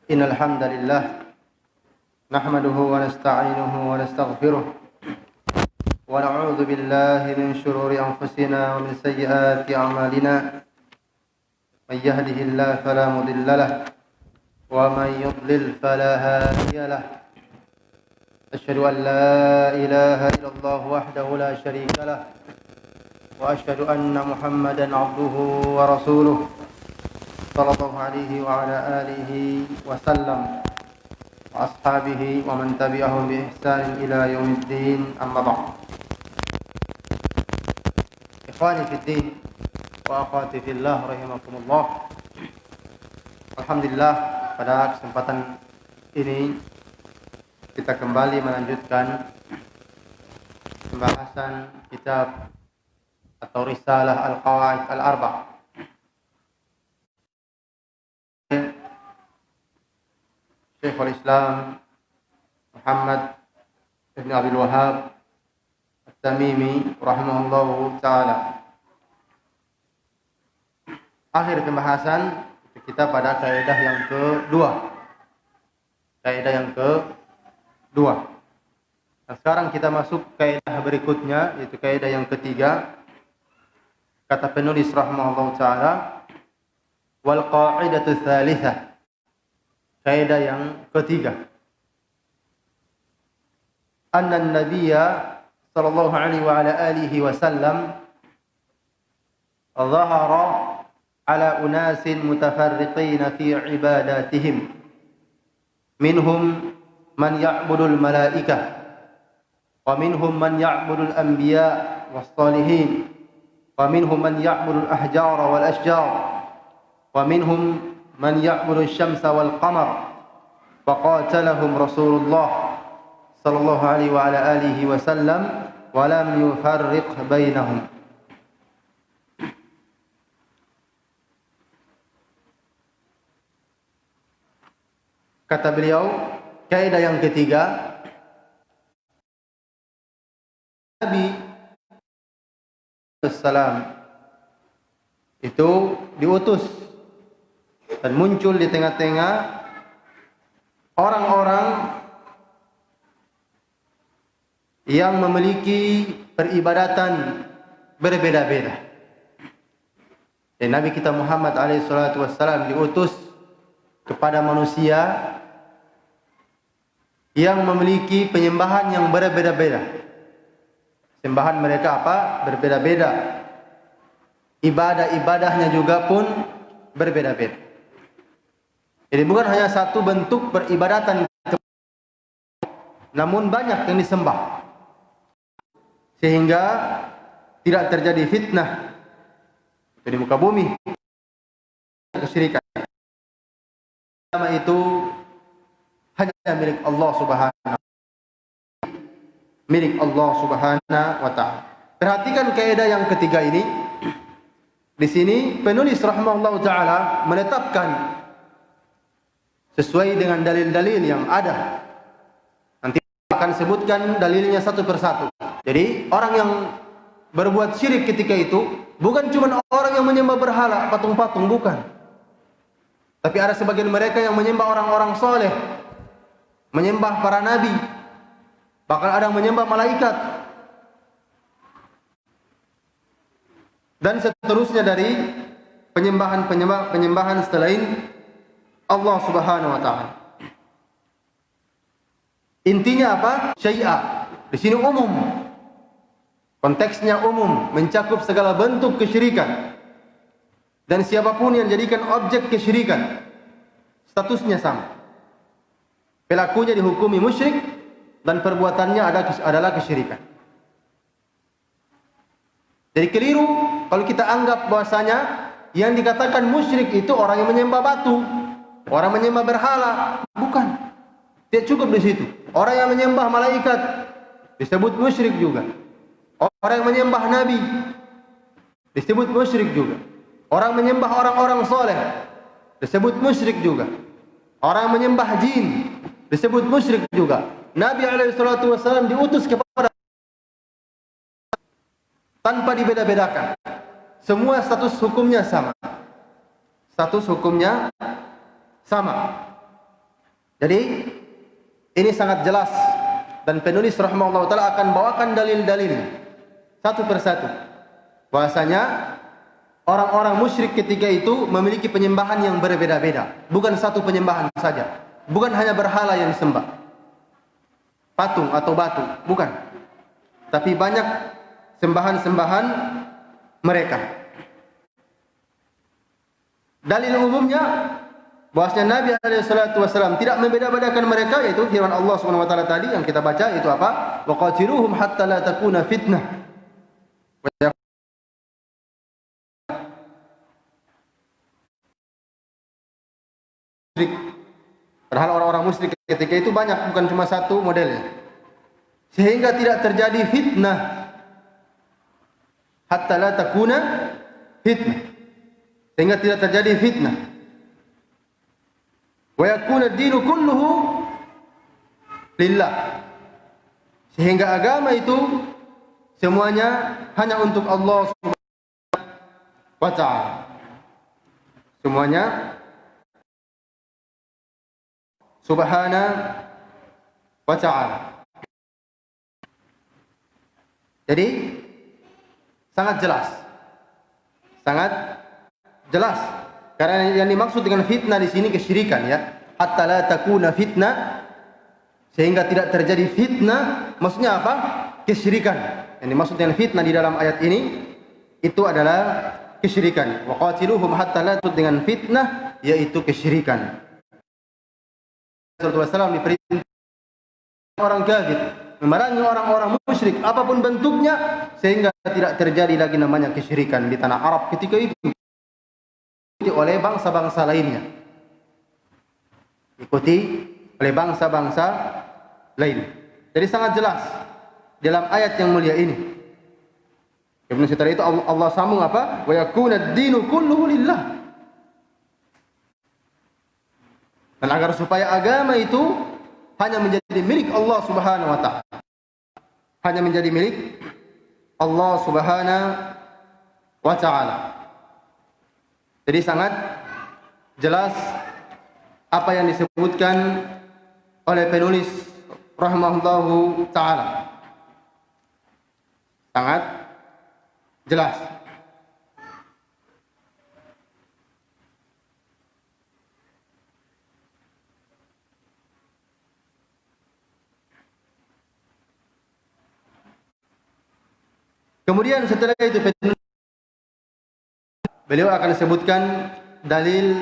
Innal hamdalillah nahmaduhu wa nasta'inuhu wa nastaghfiruh wa na'udzu billahi min shururi anfusina wa min sayyiati a'malina may yahdihillahu fala mudilla lahu wa may yudlil fala hadiya lahu asyhadu an la ilaha illallah wahdahu la syarika lahu wa asyhadu anna Muhammadan 'abduhu wa rasuluh sallallahu alaihi wa ala alihi wa sallam wa ashabihi wa man tabi'ahum bi ihsan ila yaumiddin amma ba'd. Ikhwani fid din wa akhwati fillah rahimakumullah. Alhamdulillah, pada kesempatan ini kita kembali melanjutkan pembahasan kitab atau risalah Al-Qawaid Al-Arba'. Syekhul Islam Muhammad Ibn Abdul Wahhab At-Tamimi rahimahullahu ta'ala. Akhir pembahasan kita pada kaidah yang kedua. Kaidah yang kedua. Nah, sekarang kita masuk kaidah berikutnya, yaitu kaidah yang ketiga. Kata penulis rahimahullahu ta'ala, wal qa'idatu tsalitsah. Kaidah yang ketiga, anna an-nabiyya sallallahu alaihi wa ala alihi wasallam dhahara ala unasin mutafarriqin fi ibadatihim minhum man ya'budu al-malaikah wa minhum man ya'budu al-anbiya was-salihin wa minhum man ya'budu al-ahjara wal-ashjar wa minhum man ya'budu asy-syamsa wal qamar faqatalahum Rasulullah sallallahu alaihi wa ala alihi wasallam wa lam yufarriq bainahum. Kata beliau, kaidah yang ketiga, Nabi sallallahu itu diutus dan muncul di tengah-tengah orang-orang yang memiliki peribadatan berbeda-beda. Dan Nabi kita Muhammad alaihissalam diutus kepada manusia yang memiliki penyembahan yang berbeda-beda. Sembahan mereka apa? Berbeda-beda. Ibadah-ibadahnya juga pun berbeda-beda. Jadi bukan hanya satu bentuk peribadatan, namun banyak yang disembah, sehingga tidak terjadi fitnah di muka bumi kesyirikan. Nama itu hanya milik Allah Subhanahu wa ta'ala. Perhatikan kaidah yang ketiga ini. Di sini penulis rahimahullah ta'ala menetapkan sesuai dengan dalil-dalil yang ada. Nanti akan sebutkan dalilnya satu persatu. Jadi orang yang berbuat syirik ketika itu bukan cuma orang yang menyembah berhala, patung-patung, bukan. Tapi ada sebagian mereka yang menyembah orang-orang soleh, menyembah para nabi, bahkan ada yang menyembah malaikat, dan seterusnya dari penyembahan selain Allah Subhanahu wa ta'ala. Intinya apa? Syai'a. Di sini umum. Konteksnya umum, mencakup segala bentuk kesyirikan. Dan siapapun yang jadikan objek kesyirikan, statusnya sama. Pelakunya dihukumi musyrik dan perbuatannya adalah kesyirikan. Jadi keliru kalau kita anggap bahwasanya yang dikatakan musyrik itu orang yang menyembah batu, orang menyembah berhala. Bukan. Tidak cukup di situ. Orang yang menyembah malaikat disebut musyrik juga. Orang yang menyembah nabi disebut musyrik juga. Orang menyembah orang-orang soleh disebut musyrik juga. Orang yang menyembah jin disebut musyrik juga. Nabi SAW diutus kepada tanpa dibeda-bedakan. Semua status hukumnya sama. Status hukumnya sama. Jadi ini sangat jelas dan penulis rahimahullah taala akan bawakan dalil-dalil satu persatu bahwasanya orang-orang musyrik ketika itu memiliki penyembahan yang berbeda-beda, bukan satu penyembahan saja, bukan hanya berhala yang disembah, patung atau batu, bukan, tapi banyak sembahan-sembahan mereka. Dalil umumnya bahwasanya Nabi SAW tidak membeda-bedakan mereka, yaitu firman Allah Subhanahu wa taala tadi yang kita baca, itu apa? Wa qatiluhum hatta la takuna fitnah. Padahal orang-orang musyrik ketika itu banyak, bukan cuma satu modelnya. Sehingga tidak terjadi fitnah. Hatta la takuna fitnah. Sehingga tidak terjadi fitnah. Wa yakuna ad-dinu kulluhu lillah. Sehingga agama itu semuanya hanya untuk Allah Subhanahu wa taala. Semuanya Subhanahu wa ta'ala. Jadi sangat jelas. Sangat jelas. Karena yang dimaksud dengan fitnah di sini kesyirikan, ya. Hatta la takuna fitnah, sehingga tidak terjadi fitnah, maksudnya apa? Kesyirikan. Yang dimaksud dengan fitnah di dalam ayat ini itu adalah kesyirikan. Wa qatiluhum hatta la takuna, dengan fitnah yaitu kesyirikan. Rasulullah SAW diperintah orang kafir memerangi orang-orang musyrik apapun bentuknya, sehingga tidak terjadi lagi namanya kesyirikan di tanah Arab ketika itu, oleh bangsa-bangsa lainnya, ikuti oleh bangsa-bangsa lain. Jadi sangat jelas dalam ayat yang mulia ini. Kemudian setelah itu Allah sambung apa? Wa yakuna ad-dinu kulluhu lillah. Dan agar supaya agama itu hanya menjadi milik Allah Subhanahu wa taala. Hanya menjadi milik Allah Subhanahu wa taala. Jadi sangat jelas apa yang disebutkan oleh penulis rahimahullahu taala. Sangat jelas. Kemudian setelah itu beliau akan sebutkan dalil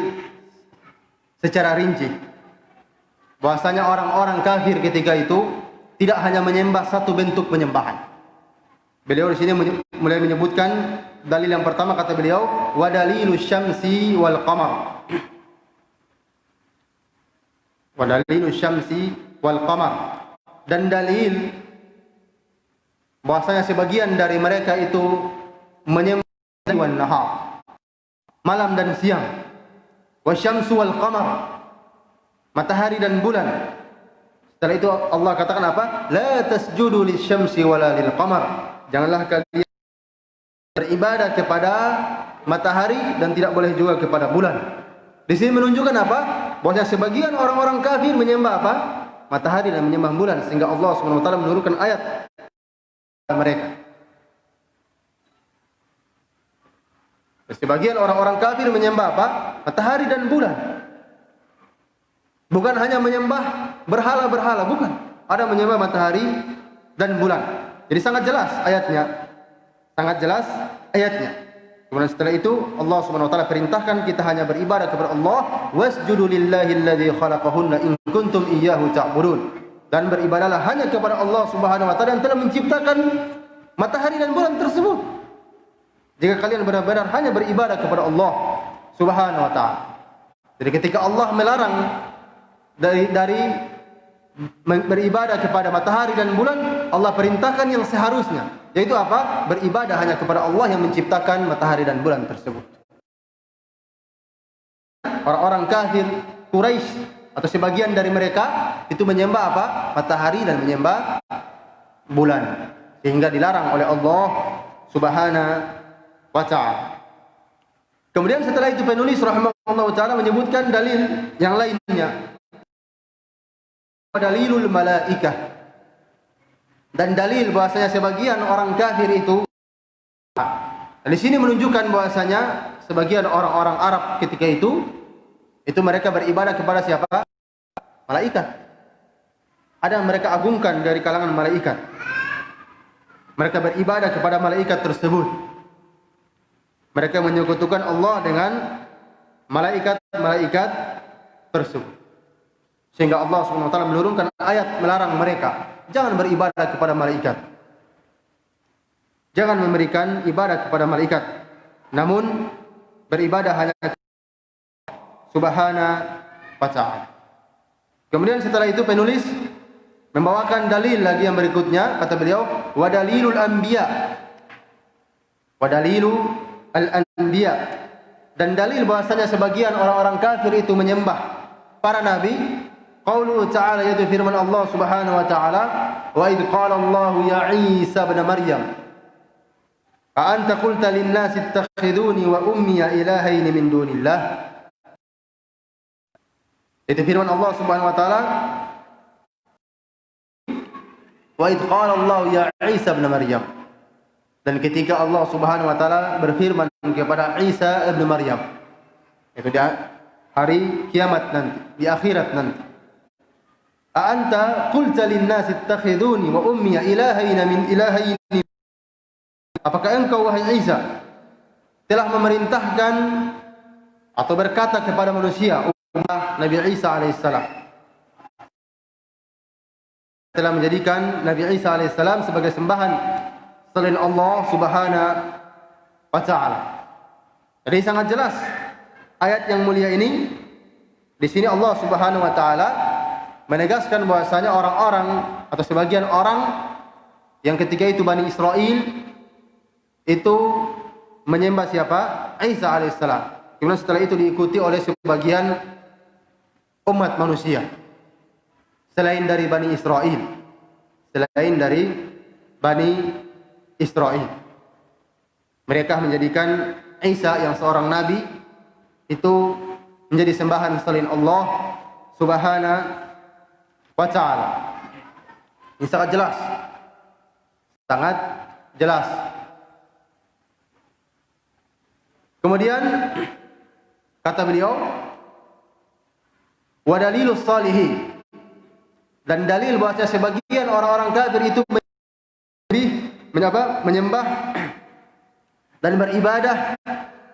secara rinci bahwasanya orang-orang kafir ketika itu tidak hanya menyembah satu bentuk penyembahan. Beliau di sini mulai menyebutkan dalil yang pertama, kata beliau, wa dalilus syamsi wal qamar. Wa dalilus syamsi wal qamar. Dan dalil bahwasanya sebagian dari mereka itu menyembah wan nahar, malam dan siang, wasyamsu wal qamar, matahari dan bulan. Setelah itu Allah katakan apa? La tasjudu lisyamsi wala lil qamar. Janganlah kalian beribadah kepada matahari dan tidak boleh juga kepada bulan. Di sini menunjukkan apa? Bahwasanya sebagian orang-orang kafir menyembah apa? Matahari dan menyembah bulan, sehingga Allah Subhanahu wa taala menurunkan ayat mereka. Sebagian orang-orang kafir menyembah apa? Matahari dan bulan. Bukan hanya menyembah berhala-berhala, bukan. Ada menyembah matahari dan bulan. Jadi sangat jelas ayatnya. Sangat jelas ayatnya. Kemudian setelah itu Allah Subhanahu wa taala perintahkan kita hanya beribadah kepada Allah, wasjudu lillahi alladzi khalaqahunna in kuntum iyyahu ta'budun. Dan beribadahlah hanya kepada Allah Subhanahu wa taala yang telah menciptakan matahari dan bulan tersebut. Jika kalian benar-benar hanya beribadah kepada Allah Subhanahu wa taala. Jadi ketika Allah melarang dari beribadah kepada matahari dan bulan, Allah perintahkan yang seharusnya, yaitu apa? Beribadah hanya kepada Allah yang menciptakan matahari dan bulan tersebut. Orang-orang kafir Quraisy atau sebagian dari mereka itu menyembah apa? Matahari dan menyembah bulan, sehingga dilarang oleh Allah Subhanahu wa taala. Kemudian setelah itu penulis rahimahullah taala menyebutkan dalil yang lainnya dalilul malaikah, dan dalil bahwasanya sebagian orang kafir itu, dan di sini menunjukkan bahwasanya sebagian orang-orang Arab ketika itu mereka beribadah kepada siapa? Malaikat. Ada yang mereka agungkan dari kalangan malaikat. Mereka beribadah kepada malaikat tersebut. Mereka menyekutukan Allah dengan malaikat-malaikat tersebut. Sehingga Allah SWT menurunkan ayat melarang mereka, jangan beribadah kepada malaikat. Jangan memberikan ibadah kepada malaikat. Namun beribadah hanya Subhanahu wa ta'ala. Kemudian setelah itu penulis membawakan dalil lagi yang berikutnya, kata beliau, wa dalilul anbiya. Wa dalilul anbiya. Dan dalil bahwasanya sebagian orang-orang kafir itu menyembah para nabi, qauluhu ta'ala, yaitu firman Allah Subhanahu wa ta'ala, wa idh qala Allah ya Isa ibn Maryam, a anta qulta lin-nasi ittakhiduni wa ummi ilahaini min dunillah. Itu firman Allah Subhanahu wa ta'ala, wa idh qala Allah ya Isa ibn Maryam. Dan ketika Allah Subhanahu wa ta'ala berfirman kepada Isa ibn Maryam, itu di hari kiamat nanti, di akhirat nanti, a anta qulta lin-nasi ittakhiduni wa ummi ilahaina min ilahaini. Apakah engkau wahai Isa telah memerintahkan atau berkata kepada manusia, umat Nabi Isa alaihissalam, telah menjadikan Nabi Isa alaihissalam sebagai sembahan selain Allah Subhanahu wa ta'ala. Jadi sangat jelas ayat yang mulia ini. Di sini Allah Subhanahu wa ta'ala menegaskan bahwasanya orang-orang atau sebagian orang yang ketika itu Bani Israel itu menyembah siapa? Isa alaihissalam. Kemudian setelah itu diikuti oleh sebagian umat manusia selain dari Bani Israel. Selain dari Bani Israel. Mereka menjadikan Isa yang seorang nabi itu menjadi sembahan selain Allah Subhanahu wa ta'ala. Ini sangat jelas. Sangat jelas. Kemudian kata beliau, wa dalilus salihin, dan dalil bahwasanya sebagian orang-orang kafir itu menyembah dan beribadah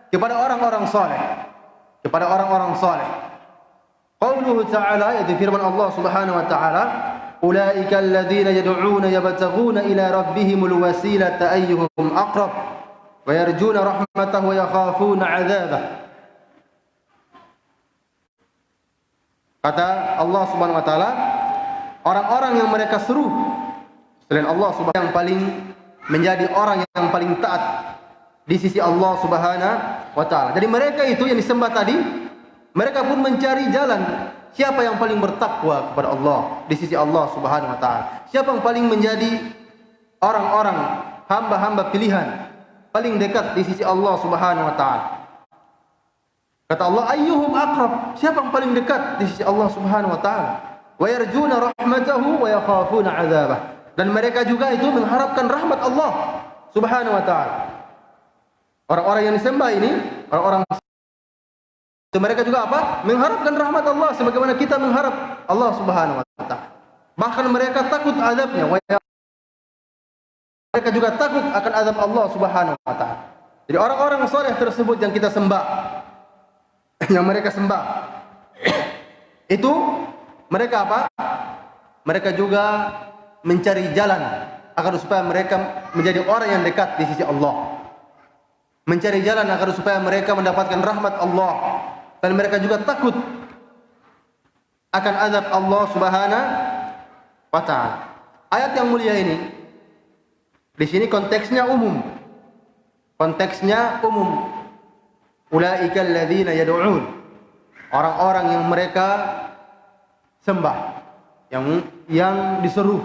kepada orang-orang saleh, kepada orang-orang saleh. Qauluhu ta'ala, yaitu firman Allah Subhanahu wa ta'ala, ulaika alladziina yad'uuna yabtaghuuna ila rabbihimul wasilata ayyuhum aqrab wa yarjuuna rahmatahu wa yakhafuuna 'adzabah. Kata Allah Subhanahu wa ta'ala, orang-orang yang mereka seru selain Allah Subhanahu yang paling menjadi orang yang paling taat di sisi Allah Subhanahu wa ta'ala. Jadi mereka itu yang disembah tadi, mereka pun mencari jalan siapa yang paling bertakwa kepada Allah di sisi Allah Subhanahu wa ta'ala. Siapa yang paling menjadi orang-orang hamba-hamba pilihan paling dekat di sisi Allah Subhanahu wa ta'ala. Kata Allah, ayyuhum aqrab, siapa yang paling dekat di sisi Allah Subhanahu wa ta'ala. Wa yarjuna rahmatahu wa yakhafuna 'adzabah. Dan mereka juga itu mengharapkan rahmat Allah Subhanahu wa ta'ala. Orang-orang yang disembah ini, orang-orang itu mereka juga apa? Mengharapkan rahmat Allah sebagaimana kita mengharap Allah Subhanahu wa ta'ala. Bahkan mereka takut azabnya. Mereka juga takut akan azab Allah Subhanahu wa ta'ala. Jadi orang-orang saleh tersebut yang kita sembah, yang mereka sembah, itu mereka apa? Mereka juga mencari jalan agar supaya mereka menjadi orang yang dekat di sisi Allah. Mencari jalan agar supaya mereka mendapatkan rahmat Allah, dan mereka juga takut akan azab Allah Subhanahu wa ta'ala. Ayat yang mulia ini di sini konteksnya umum. Konteksnya umum. Ulaika alladziina yad'uun. Orang-orang yang mereka sembah, yang diseru.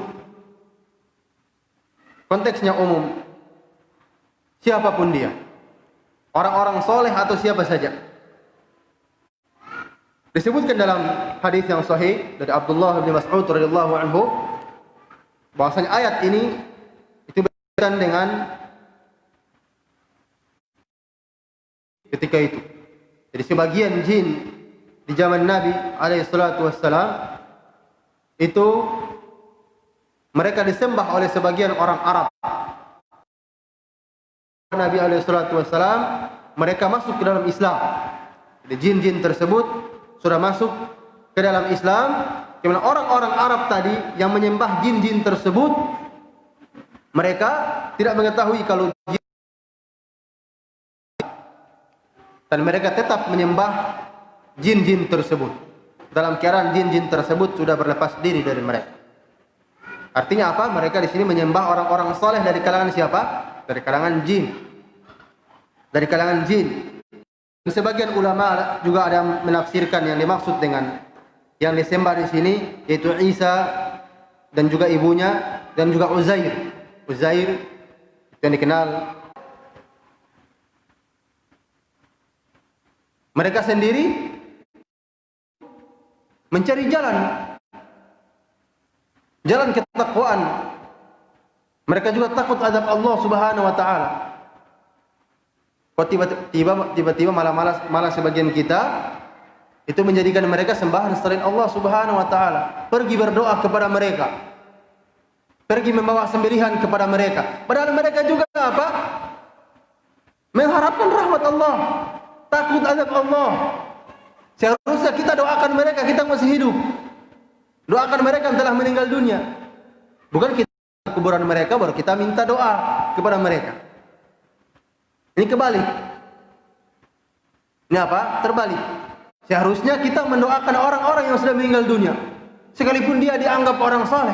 Konteksnya umum. Siapapun dia. Orang-orang soleh atau siapa saja. Disebutkan dalam hadis yang sahih dari Abdullah bin Mas'ud radhiyallahu anhu bahwasanya ayat ini itu berkaitan dengan ketika itu. Jadi sebagian jin di zaman Nabi alaihi salatu wassalam itu mereka disembah oleh sebagian orang Arab. Nabi alaihi salatu wassalam mereka masuk ke dalam Islam. Jadi jin-jin tersebut sudah masuk ke dalam Islam. Kemudian orang-orang Arab tadi yang menyembah jin-jin tersebut, mereka tidak mengetahui kalau jin, dan mereka tetap menyembah jin-jin tersebut. Dalam keadaan jin-jin tersebut sudah berlepas diri dari mereka. Artinya apa? Mereka di sini menyembah orang-orang saleh dari kalangan siapa? Dari kalangan jin. Dari kalangan jin. Sebagian ulama juga ada yang menafsirkan yang dimaksud dengan yang disembah di sini yaitu Isa dan juga ibunya dan juga Uzair. Uzair yang dikenal. Mereka sendiri mencari jalan ketakwaan. Mereka juga takut azab Allah Subhanahu wa taala. Kok tiba-tiba malah sebagian kita itu menjadikan mereka sembahan selain Allah Subhanahu wa taala. Pergi berdoa kepada mereka. Pergi membawa sembelihan kepada mereka. Padahal mereka juga apa? Mengharapkan rahmat Allah, takut azab Allah. Seharusnya kita doakan mereka, kita masih hidup. Doakan mereka yang telah meninggal dunia. Bukan kita kuburan mereka baru kita minta doa kepada mereka. Ini kebalik. Ini apa? Terbalik. Seharusnya kita mendoakan orang-orang yang sudah meninggal dunia, sekalipun dia dianggap orang saleh.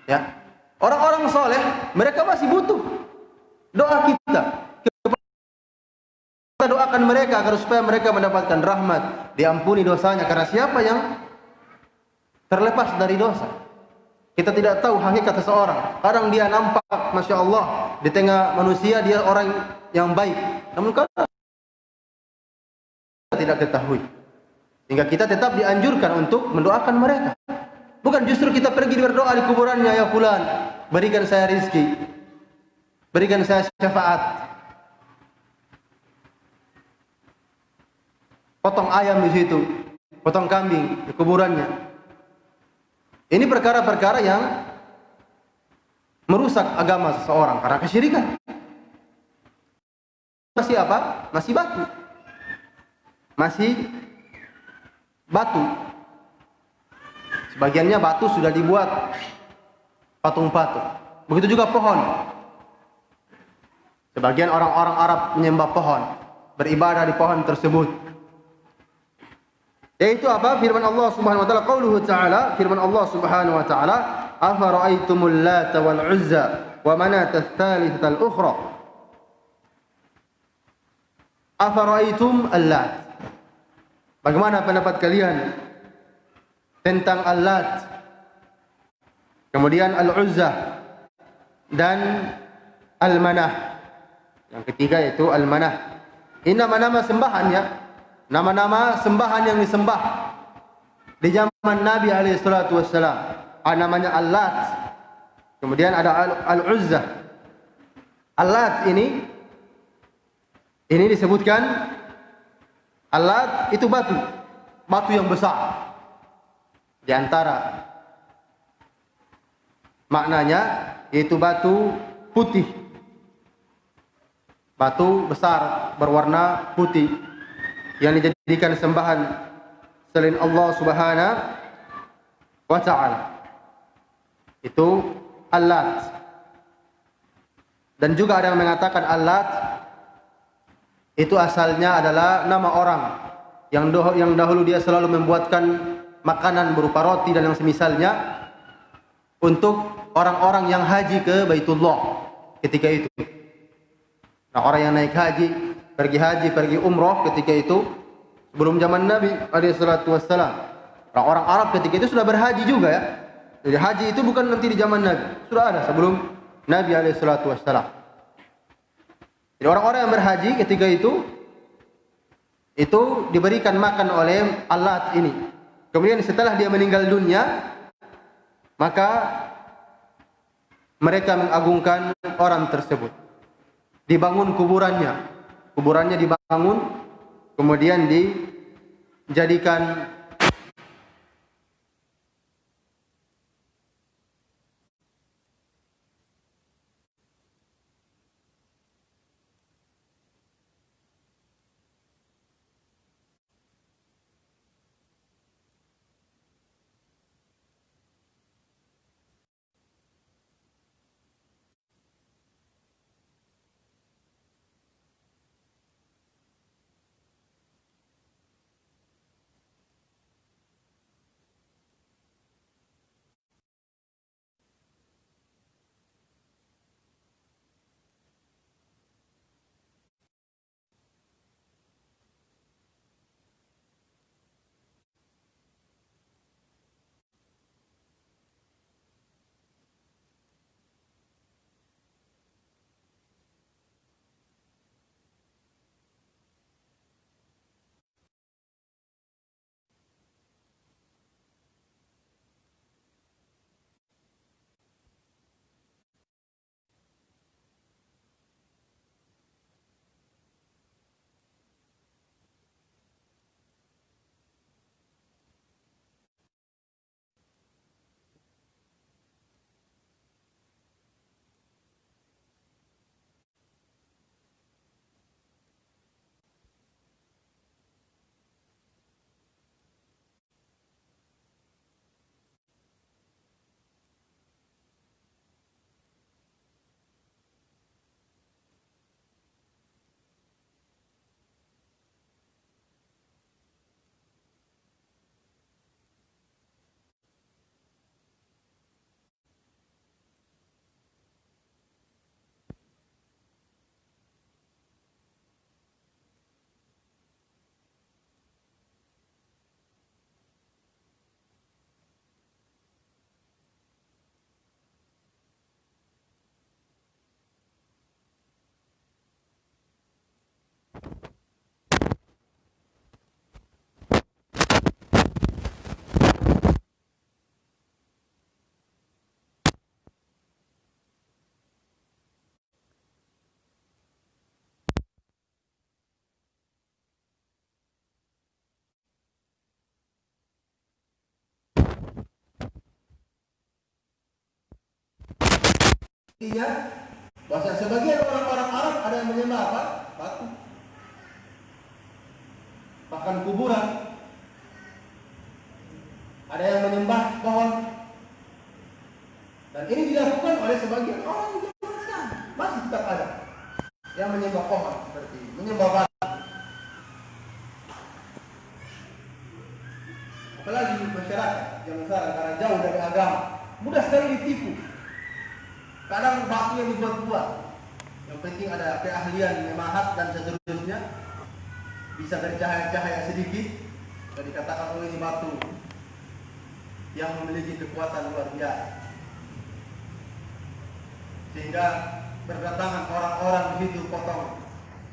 Ya. Orang-orang saleh, mereka masih butuh doa kita. Kita doakan mereka agar supaya mereka mendapatkan rahmat, diampuni dosanya, karena siapa yang terlepas dari dosa? Kita tidak tahu hakikat seseorang. Kadang dia nampak, Masya Allah, di tengah manusia dia orang yang baik. Namun kadang kita tidak ketahui. Sehingga kita tetap dianjurkan untuk mendoakan mereka. Bukan justru kita pergi berdoa di kuburannya, ya fulan, berikan saya rizki, berikan saya syafaat. Potong ayam di situ, potong kambing di kuburannya. Ini perkara-perkara yang merusak agama seseorang karena kesyirikan. Masih apa? Masih batu. Masih batu. Sebagiannya batu sudah dibuat patung-patung. Begitu juga pohon. Sebagian orang-orang Arab menyembah pohon, beribadah di pohon tersebut. Yaitu apa? Firman Allah Subhanahu wa taala, qauluhu ta'ala, firman Allah Subhanahu wa taala, afara'aitumul Lata wal Uzza wa manat ats-tsalitsata al-ukhra. Afara'aitum al-Lat. Bagaimana pendapat kalian tentang al-Lat? Kemudian al-Uzza dan al-Manah. Yang ketiga yaitu al-Manah. Ini nama-nama sembahan ya. Nama-nama sembahan yang disembah di zaman Nabi alaihi salatu wassalam. Namanya Al-Lat. Kemudian ada Al-Uzza. Al-Lat ini disebutkan Al-Lat itu batu yang besar. Di antara maknanya yaitu batu putih. Batu besar berwarna putih yang dijadikan sembahan selain Allah Subhanahu wa taala. Itu Al-Lat. Dan juga ada yang mengatakan Al-Lat itu asalnya adalah nama orang yang dahulu dia selalu membuatkan makanan berupa roti dan yang semisalnya untuk orang-orang yang haji ke Baitullah ketika itu. Nah, orang yang naik haji, pergi umroh ketika itu sebelum zaman Nabi alaihi salatu wassalam. Orang Arab ketika itu sudah berhaji juga ya. Jadi haji itu bukan nanti di zaman Nabi, sudah ada sebelum Nabi alaihi salatu wassalam. Jadi orang-orang yang berhaji ketika itu itu diberikan makan oleh Allat ini. Kemudian setelah dia meninggal dunia, maka mereka mengagungkan orang tersebut. Dibangun kuburannya. Kuburannya dibangun, kemudian dijadikan bahasa sebagian orang-orang Arab ada yang menyembah apa? Batu. Bahkan kuburan. Ada yang menyembah pohon. Dan ini dilakukan oleh sebagian orang di zaman sekarang. Masih tetap ada yang menyembah pohon seperti ini, menyembah batu. Apalagi masyarakat yang sekarang karena jauh dari agama, mudah sekali ditipu. Kadang batu yang dibuat-buat, yang penting ada keahlian memahat dan seterusnya, bisa bercahaya-cahaya sedikit, dan dikatakan ini batu yang memiliki kekuatan luar biasa. Sehingga berdatangan orang-orang di situ potong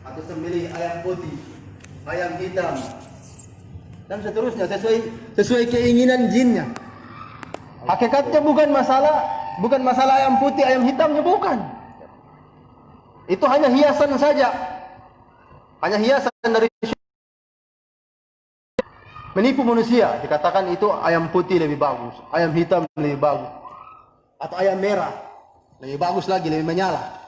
atau sembelih ayam putih, ayam hitam, dan seterusnya sesuai keinginan jinnya. Hakikatnya bukan masalah ayam putih, ayam hitamnya bukan. Itu hanya hiasan saja. Hanya hiasan dari menipu manusia. Dikatakan itu ayam putih lebih bagus, ayam hitam lebih bagus, atau ayam merah lebih bagus lagi, lebih menyala.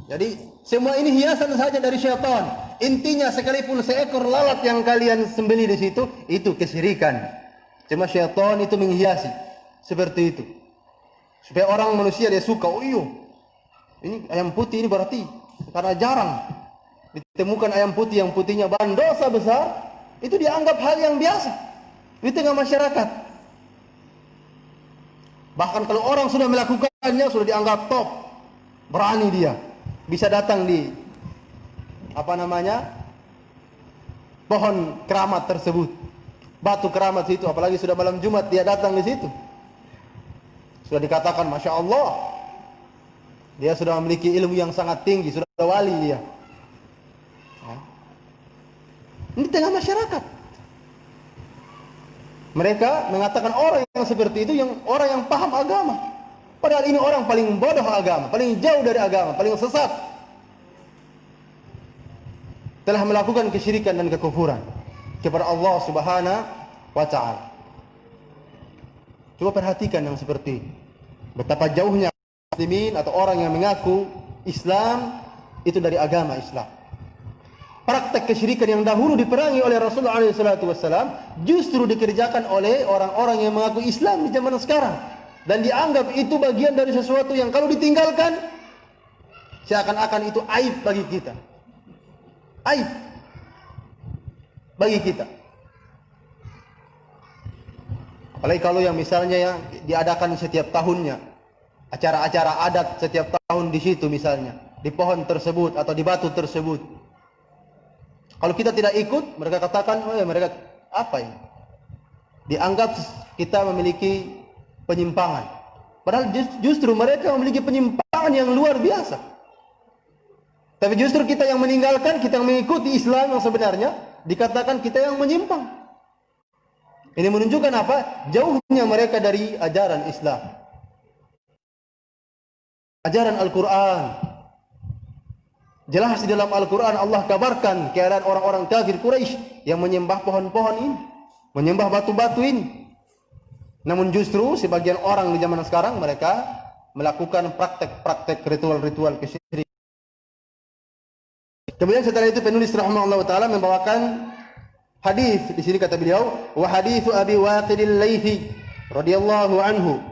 Jadi semua ini hiasan saja dari syaitan. Intinya sekalipun seekor lalat yang kalian sembelih di situ, itu kesyirikan. Cuma syaitan itu menghiasi seperti itu. Supaya orang manusia dia suka, oh iya, ini ayam putih ini berarti, karena jarang ditemukan ayam putih yang putihnya bahan dosa besar, itu dianggap hal yang biasa di tengah masyarakat. Bahkan kalau orang sudah melakukannya, sudah dianggap top, berani dia, bisa datang di pohon keramat tersebut, batu keramat situ, apalagi sudah malam Jumat dia datang di situ. Sudah dikatakan Masya Allah, dia sudah memiliki ilmu yang sangat tinggi, sudah wali dia. Ini tengah masyarakat. Mereka mengatakan orang yang seperti itu yang orang yang paham agama. Padahal ini orang paling bodoh agama, paling jauh dari agama, paling sesat. Telah melakukan kesyirikan dan kekufuran kepada Allah Subhanahu wa taala. Coba perhatikan yang seperti ini. Betapa jauhnya muslimin atau orang yang mengaku Islam itu dari agama Islam. Praktek kesyirikan yang dahulu diperangi oleh Rasulullah SAW justru dikerjakan oleh orang-orang yang mengaku Islam di zaman sekarang. Dan dianggap itu bagian dari sesuatu yang kalau ditinggalkan seakan-akan itu aib bagi kita. Aib bagi kita. Apalagi kalau yang misalnya yang diadakan setiap tahunnya, acara-acara adat setiap tahun di situ misalnya, di pohon tersebut atau di batu tersebut. Kalau kita tidak ikut, mereka katakan, oh ya mereka apa ini? Dianggap kita memiliki penyimpangan. Padahal justru mereka memiliki penyimpangan yang luar biasa. Tapi justru kita yang meninggalkan, kita yang mengikuti Islam yang sebenarnya, dikatakan kita yang menyimpang. Ini menunjukkan apa? Jauhnya mereka dari ajaran Islam. Ajaran Al-Quran. Jelas di dalam Al-Quran Allah kabarkan keadaan orang-orang kafir Quraisy yang menyembah pohon-pohon ini, menyembah batu-batu ini. Namun justru sebagian orang di zaman sekarang mereka melakukan praktek-praktek ritual-ritual kesyirikan. Kemudian setelah itu penulis rahimahullah taala membawakan hadis. Di sini kata beliau, wa haditsu Abi Waqid al-Laitsi radhiyallahu anhu.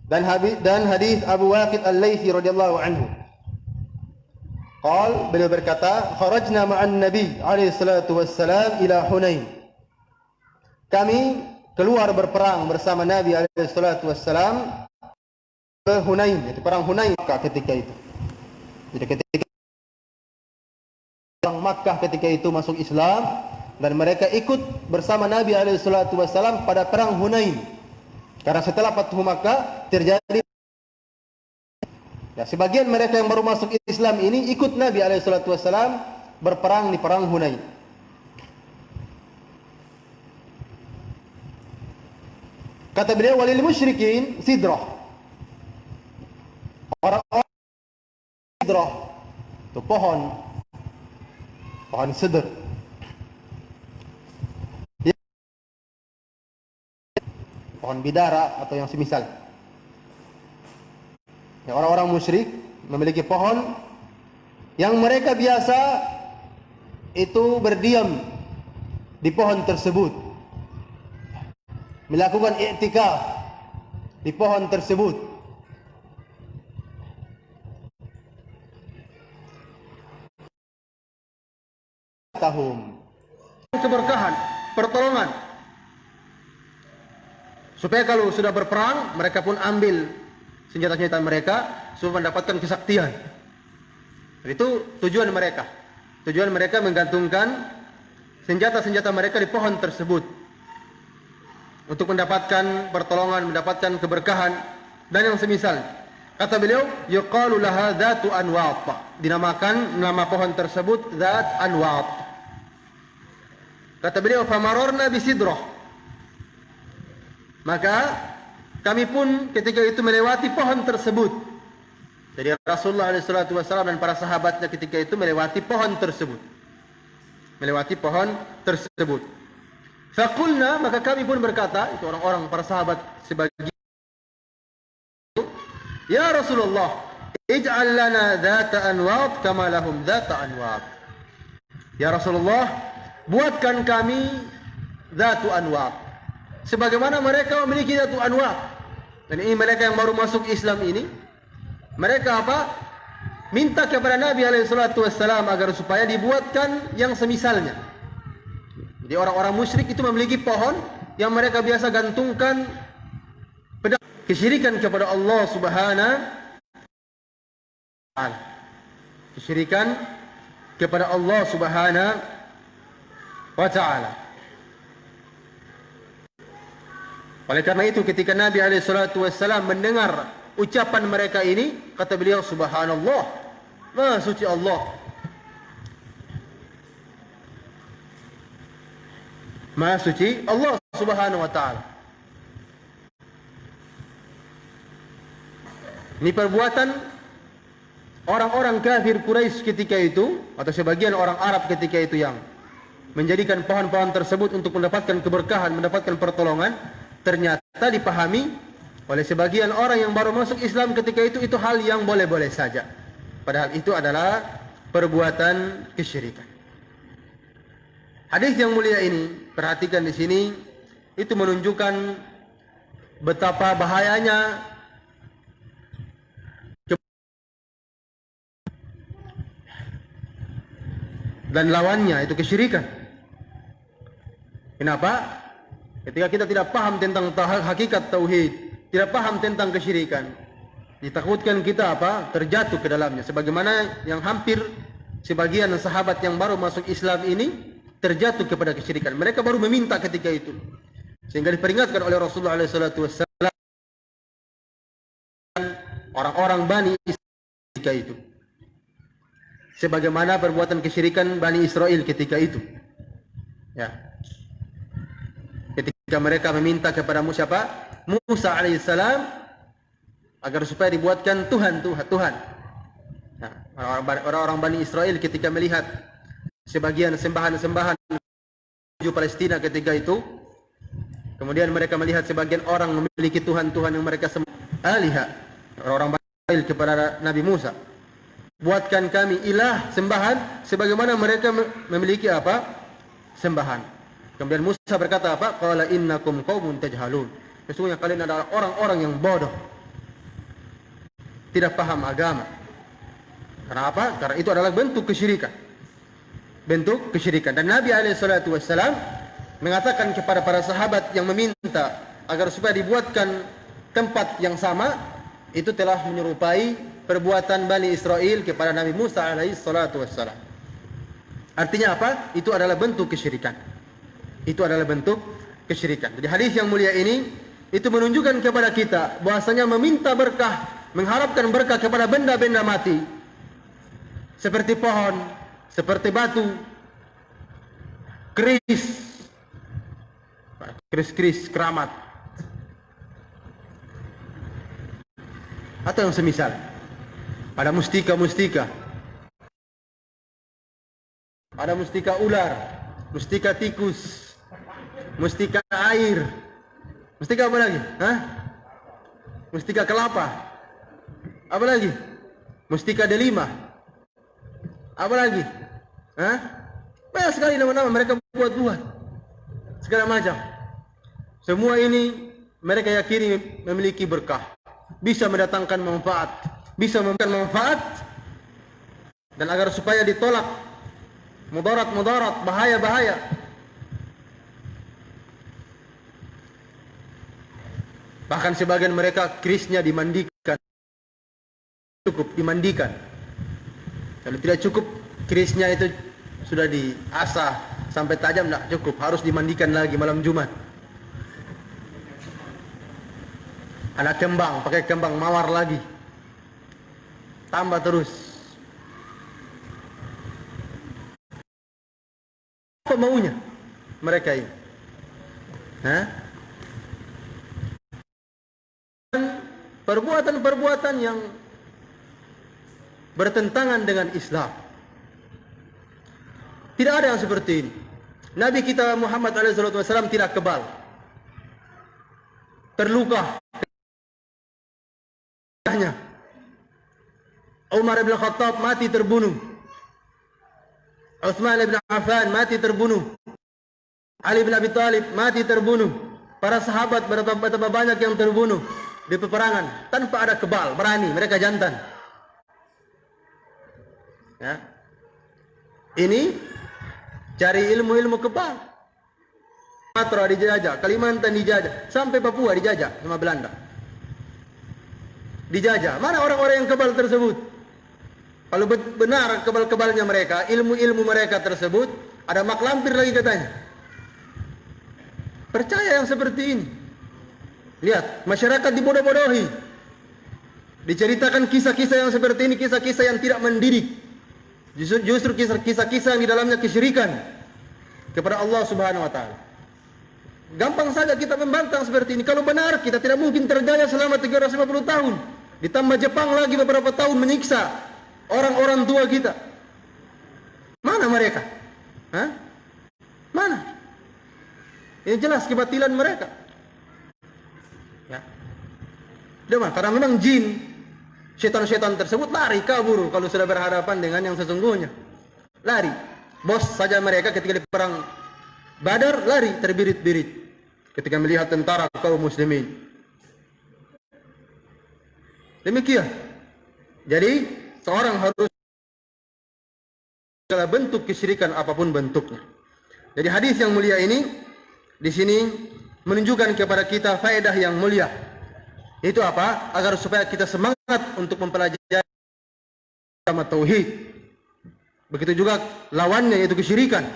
Dan hadis Abu Waqid al-Laitsi radhiyallahu anhu. Beliau berkata, kharajna ma'an Nabi alaihi salatu wassalam ila Hunain. Kami keluar berperang bersama Nabi alaihi salatu wassalam ke Hunain, yaitu perang Hunain ketika itu. Jadi ketika orang Makkah ketika itu masuk Islam dan mereka ikut bersama Nabi alaihi salatu wassalam pada perang Hunain. Karena setelah Fathu Makkah terjadi ya, sebagian mereka yang baru masuk Islam ini ikut Nabi SAW berperang di perang Hunain. Kata beliau, walil musyrikin sidrah. Orang-orang sidrah itu pohon sidr. Pohon bidara atau yang semisal. Ya, orang-orang musyrik memiliki pohon yang mereka biasa itu berdiam di pohon tersebut, melakukan i'tikaf di pohon tersebut. Tahum keberkahan, pertolongan, supaya kalau sudah berperang mereka pun ambil senjata-senjata mereka supaya mendapatkan kesaktian. Itu tujuan mereka. Tujuan mereka menggantungkan senjata-senjata mereka di pohon tersebut untuk mendapatkan pertolongan, mendapatkan keberkahan dan yang semisal. Kata beliau, yuqalu laha dzatu anwat. Dinamakan nama pohon tersebut dzat anwat. Kata beliau, famararna bisidrah. Maka kami pun ketika itu melewati pohon tersebut. Jadi Rasulullah SAW dan para sahabatnya ketika itu melewati pohon tersebut. Melewati pohon tersebut. Faqulna, maka kami pun berkata, itu orang-orang para sahabat sebagian, ya Rasulullah, ij'al lana dhata anwat kama lahum dhata anwat. Ya Rasulullah, buatkan kami dhatu anwat sebagaimana mereka memiliki dhatu anwat. Dan ini mereka yang baru masuk Islam ini, mereka apa? Minta kepada Nabi SAW agar supaya dibuatkan yang semisalnya. Jadi orang-orang musyrik itu memiliki pohon yang mereka biasa gantungkan pedang kesyirikan kepada Allah Subhanahu wa taala. Kesyirikan kepada Allah Subhanahu wa taala. Oleh karena itu ketika Nabi SAW mendengar ucapan mereka ini, kata beliau, subhanallah, maha suci Allah. Maha suci Allah Subhanahu wa taala. Ini perbuatan orang-orang kafir Quraisy ketika itu, atau sebagian orang Arab ketika itu, yang menjadikan pohon-pohon tersebut untuk mendapatkan keberkahan, mendapatkan pertolongan, ternyata dipahami oleh sebagian orang yang baru masuk Islam ketika itu hal yang boleh-boleh saja. Padahal itu adalah perbuatan kesyirikan. Hadis yang mulia ini, perhatikan di sini, itu menunjukkan betapa bahayanya dan lawannya itu kesyirikan. Kenapa? Ketika kita tidak paham tentang hakikat tauhid, tidak paham tentang kesyirikan, ditakutkan kita terjatuh ke dalamnya. Sebagaimana yang hampir sebagian sahabat yang baru masuk Islam ini terjatuh kepada kesyirikan. Mereka baru meminta ketika itu, sehingga diperingatkan oleh Rasulullah SAW orang-orang Bani Israel ketika itu, sebagaimana perbuatan kesyirikan Bani Israel ketika itu. Ya, ketika mereka meminta kepada Musa alaihissalam agar supaya dibuatkan Tuhan. Nah, orang-orang Bani Israel ketika melihat sebagian sembahan-sembahan di Palestina ketika itu, kemudian mereka melihat sebagian orang memiliki Tuhan-Tuhan yang mereka sembah. Orang-orang Bani Israel kepada Nabi Musa, buatkan kami ilah sembahan sebagaimana mereka memiliki sembahan. Kemudian Musa berkata qala innakum qaumun tajhalun, sesungguhnya kalian adalah orang-orang yang bodoh, tidak paham agama. Kenapa? Karena itu adalah bentuk kesyirikan. Dan Nabi SAW mengatakan kepada para sahabat yang meminta agar supaya dibuatkan tempat yang sama, itu telah menyerupai perbuatan Bani Israel kepada Nabi Musa alaihissalam. Artinya apa? Itu adalah bentuk kesyirikan. Jadi hadis yang mulia ini itu menunjukkan kepada kita bahwasanya meminta berkah, mengharapkan berkah kepada benda-benda mati, seperti pohon, seperti batu, keris keramat, atau yang semisal. Ada mustika, ada mustika ular, mustika tikus, mustika air, mustika apa lagi? Mustika kelapa, apa lagi? Mustika delima, apa lagi? Banyak sekali nama-nama mereka buat segala macam. Semua ini mereka yakini memiliki berkah, bisa mendatangkan manfaat, dan agar supaya ditolak mudarat, bahaya. Bahkan sebagian mereka kerisnya dimandikan. Kalau tidak cukup kerisnya itu sudah diasah sampai tajam, tidak cukup, harus dimandikan lagi malam Jumat. Anak kembang, pakai kembang mawar lagi, tambah terus. Apa maunya mereka ini? Perbuatan-perbuatan yang bertentangan dengan Islam. Tidak ada yang seperti ini. Nabi kita Muhammad SAW tidak kebal, terluka. Umar bin Khattab mati terbunuh, Utsman bin Affan mati terbunuh, Ali bin Abi Thalib mati terbunuh, para sahabat betapa banyak yang terbunuh di peperangan tanpa ada kebal, berani, mereka jantan. Ya. Ini cari ilmu kebal. Sumatera dijajah, Kalimantan dijajah, sampai Papua dijajah sama Belanda. Dijajah. Mana orang-orang yang kebal tersebut? Kalau benar kebal-kebalnya mereka, ilmu-ilmu mereka tersebut, ada mak lampir lagi katanya. Percaya yang seperti ini. Lihat, masyarakat dibodoh-bodohi. Diceritakan kisah-kisah yang seperti ini, kisah-kisah yang tidak mendidik. Justru kisah-kisah yang di dalamnya kesyirikan kepada Allah Subhanahu wa taala. Gampang saja kita membantang seperti ini. Kalau benar, kita tidak mungkin terjaya selama 350 tahun. Ditambah Jepang lagi beberapa tahun menyiksa orang-orang tua kita. Mana mereka? Hah? Mana? Ini jelas kebatilan mereka. Ya. Karena memang jin, setan-setan tersebut lari kabur kalau sudah berhadapan dengan yang sesungguhnya. Lari. Bos saja mereka ketika di perang Badar lari terbirit-birit ketika melihat tentara kaum muslimin. Demikian. Jadi seorang harus segala bentuk kesyirikan apapun bentuknya. Jadi hadis yang mulia ini di sini menunjukkan kepada kita faedah yang mulia. Itu apa? Agar supaya kita semangat untuk mempelajari agama tauhid. Begitu juga lawannya yaitu kesyirikan.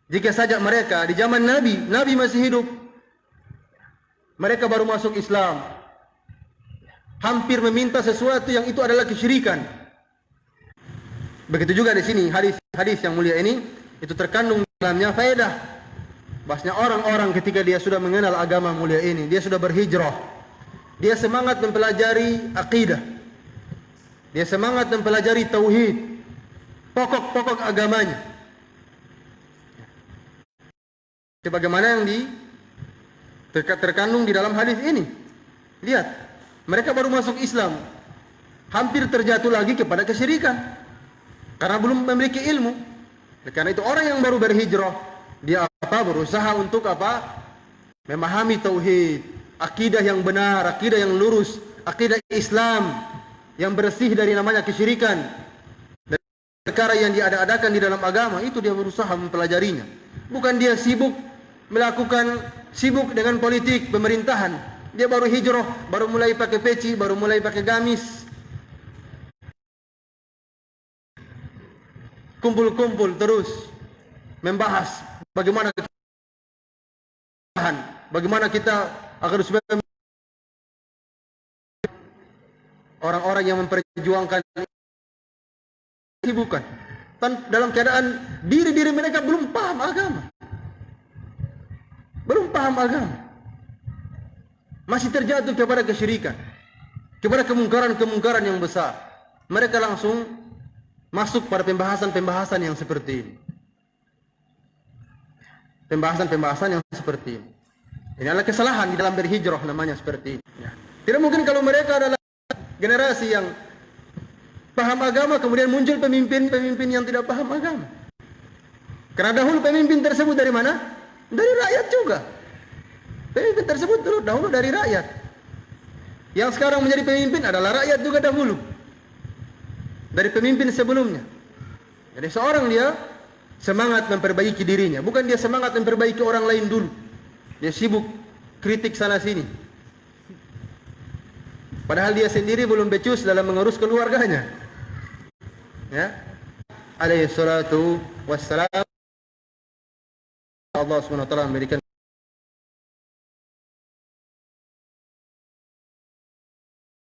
Jika saja mereka di zaman Nabi masih hidup, mereka baru masuk Islam, hampir meminta sesuatu yang itu adalah kesyirikan. Begitu juga di sini hadis yang mulia ini itu terkandung dalamnya faedah. Bahasanya orang-orang ketika dia sudah mengenal agama mulia ini, dia sudah berhijrah, dia semangat mempelajari akidah, dia semangat mempelajari tauhid, pokok-pokok agamanya. Sebagaimana yang terkandung di dalam hadis ini. Lihat, mereka baru masuk Islam, hampir terjatuh lagi kepada kesyirikan karena belum memiliki ilmu. Karena itu orang yang baru berhijrah, dia berusaha untuk memahami tauhid, akidah yang benar, akidah yang lurus, akidah Islam yang bersih dari namanya kesyirikan. Perkara yang diada-adakan di dalam agama itu dia berusaha mempelajarinya. Bukan dia sibuk dengan politik pemerintahan. Dia baru hijrah, baru mulai pakai peci, baru mulai pakai gamis. Kumpul-kumpul terus membahas bagaimana kita agar supaya orang-orang yang memperjuangkan bukan dalam keadaan diri mereka belum paham agama, masih terjatuh kepada kesyirikan, kepada kemungkaran yang besar. Mereka langsung masuk pada pembahasan yang seperti ini. Pembahasan yang seperti ini. Ini adalah kesalahan di dalam berhijrah namanya seperti ini. Tidak mungkin kalau mereka adalah generasi yang paham agama, kemudian muncul pemimpin yang tidak paham agama. Karena dahulu pemimpin tersebut dari mana? Dari rakyat juga. Pemimpin tersebut dahulu dari rakyat. Yang sekarang menjadi pemimpin adalah rakyat juga dahulu. Dari pemimpin sebelumnya. Jadi seorang dia semangat memperbaiki dirinya, bukan dia semangat memperbaiki orang lain dulu. Dia sibuk kritik sana sini. Padahal dia sendiri belum becus dalam mengurus keluarganya. Ya, alaihi salatu wassalam. Allah SWT memberikan